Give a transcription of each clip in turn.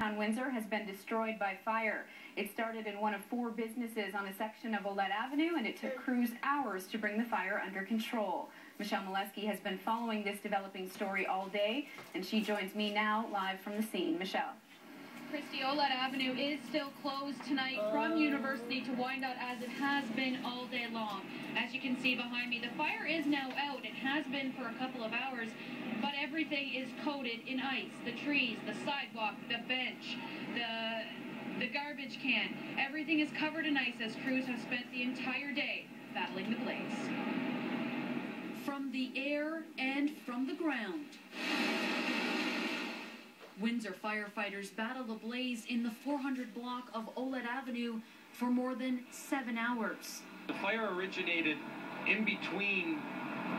downtown Windsor has been destroyed by fire. It started in one of 4 businesses on a section of Olette Avenue, and it took crews hours to bring the fire under control. Michelle Molesky has been following this developing story all day, and she joins me now live from the scene. Michelle. Christy, Olette Avenue is still closed tonight from University to Wyandotte, as it has been all day long. As you can see behind me, the fire is now out. It has been for a couple of hours, but everything is coated in ice. The trees, the sidewalk, the bench, the garbage can, everything is covered in ice as crews have spent the entire day battling the blaze. From the air and from the ground, Windsor firefighters battle the blaze in the 400 block of Olette Avenue for more than 7 hours. The fire originated in between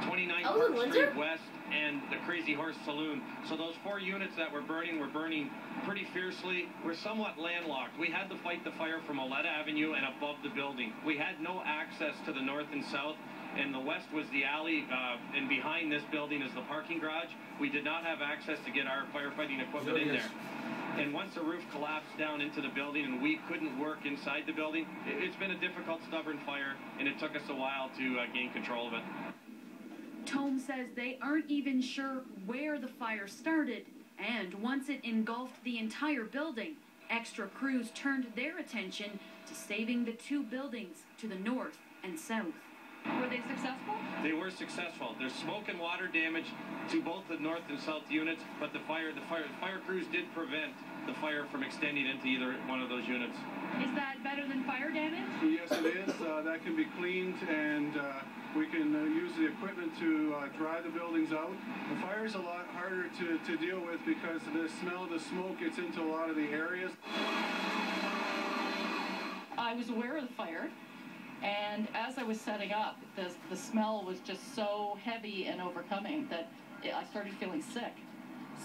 29th Park Street West and the Crazy Horse Saloon. So those 4 units that were burning pretty fiercely. We're somewhat landlocked. We had to fight the fire from Olette Avenue and above the building. We had no access to the north and south, and the west was the alley, and behind this building is the parking garage. We did not have access to get our firefighting equipment in there. And once the roof collapsed down into the building and we couldn't work inside the building, it's been a difficult, stubborn fire, and it took us a while to gain control of it. Tome says they aren't even sure where the fire started, and once it engulfed the entire building, extra crews turned their attention to saving the 2 buildings to the north and south. Were they successful? They were successful. There's smoke and water damage to both the north and south units, but the fire crews did prevent the fire from extending into either one of those units. Is that better than fire damage? Yes, it is. That can be cleaned, and we can use the equipment to dry the buildings out. The fire is a lot harder to deal with because the smell of the smoke gets into a lot of the areas. I was aware of the fire, and as I was setting up, the smell was just so heavy and overcoming that I started feeling sick.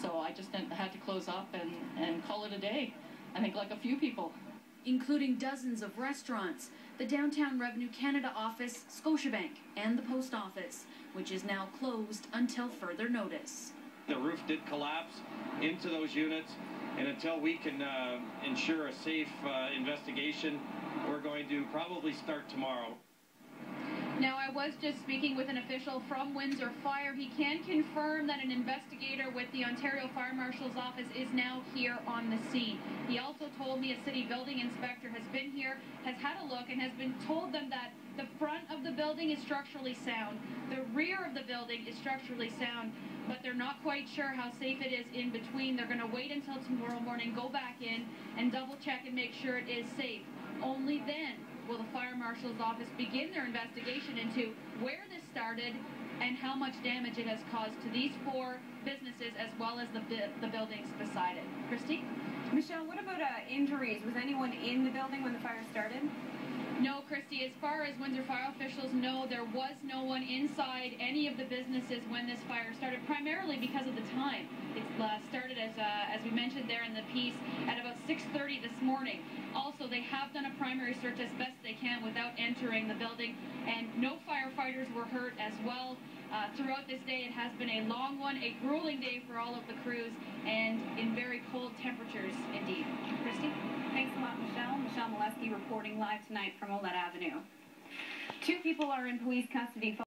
So I just had to close up and call it a day, I think, like a few people. Including dozens of restaurants, the Downtown Revenue Canada office, Scotiabank, and the post office, which is now closed until further notice. The roof did collapse into those units, and until we can ensure a safe investigation, we're going to probably start tomorrow. Now, I was just speaking with an official from Windsor Fire. He can confirm that an investigator with the Ontario Fire Marshal's office is now here on the scene. He also told me a city building inspector has been here, has had a look, and has been told them that the front of the building is structurally sound. The rear of the building is structurally sound, but they're not quite sure how safe it is in between. They're going to wait until tomorrow morning, go back in, and double check and make sure it is safe. Only then will the Fire Marshal's office begin their investigation into where this started and how much damage it has caused to these 4 businesses as well as the buildings beside it. Christy? Michelle, what about injuries? Was anyone in the building when the fire started? No, Christy. As far as Windsor fire officials know, there was no one inside any of the businesses when this fire started, primarily because of the time. It started, as we mentioned there in the piece, at about 6:30 this morning. Also, they have done a primary search as best they can without entering the building, and no firefighters were hurt as well. Throughout this day, it has been a long one, a grueling day for all of the crews, and in very cold temperatures indeed. Christy? Thanks a lot, Michelle. Michelle Molesky reporting live tonight from Olette Avenue. 2 people are in police custody